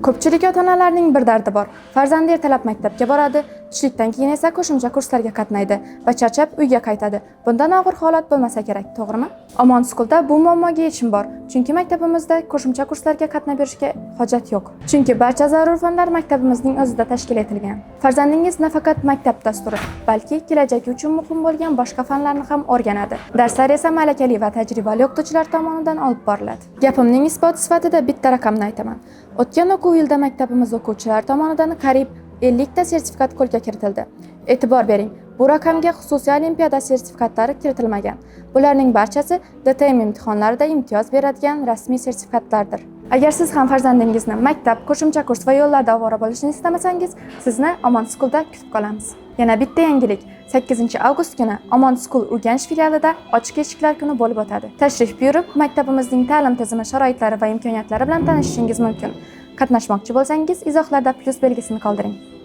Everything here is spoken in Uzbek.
Ko'pchilik ota-onalarning bir dardi bor. Farzandi ertalab maktabga boradi, tushlikdan keyin esa qo'shimcha kurslarga qatnaydi va charchab uyga qaytadi. Bundan og'ir holat bo'lmasa kerak, to'g'rimi? Omon School'da bu muammoga yechim bor. Chunki maktabimizda qo'shimcha kurslarga qatnab berishga hojat yo'q. Chunki barcha zarur fanlar maktabimizning o'zida tashkil etilgan. Farzandingiz nafaqat maktab dasturi, balki kelajagi uchun muhim bo'lgan boshqa fanlarni ham o'rganadi. Darslar esa malakali va tajribali o'qituvchilar tomonidan olib boriladi. Gapimning isboti sifatida bitta raqamni aytaman. O'tgan o'quv yilida maktabimiz o'quvchilari tomonidan qariyb 50 ta sertifikat qo'lga kiritildi. E'tibor bering, bu raqamga xususiy olimpiada sertifikatlari kiritilmagan. Bularning barchasi DTM imtihonlarida imtiyoz beradigan rasmiy sertifikatlardir. Agar siz ham farzandingizni maktab, qo'shimcha kurs va yo'llarda ovora bo'lishni istamasangiz, sizni Omon School'da kutib qolamiz. Yana bitta yangilik. 8 avgust kuni Omon School Urganch filialida ochiq eshiklar kuni bo'lib o'tadi. Tashrif buyurib, maktabimizning ta'lim tizimi, sharoitlari va imkoniyatlari bilan tanishishingiz mumkin. Qatnashmoqchi bo'lsangiz, izohlarda plus belgisini qoldiring.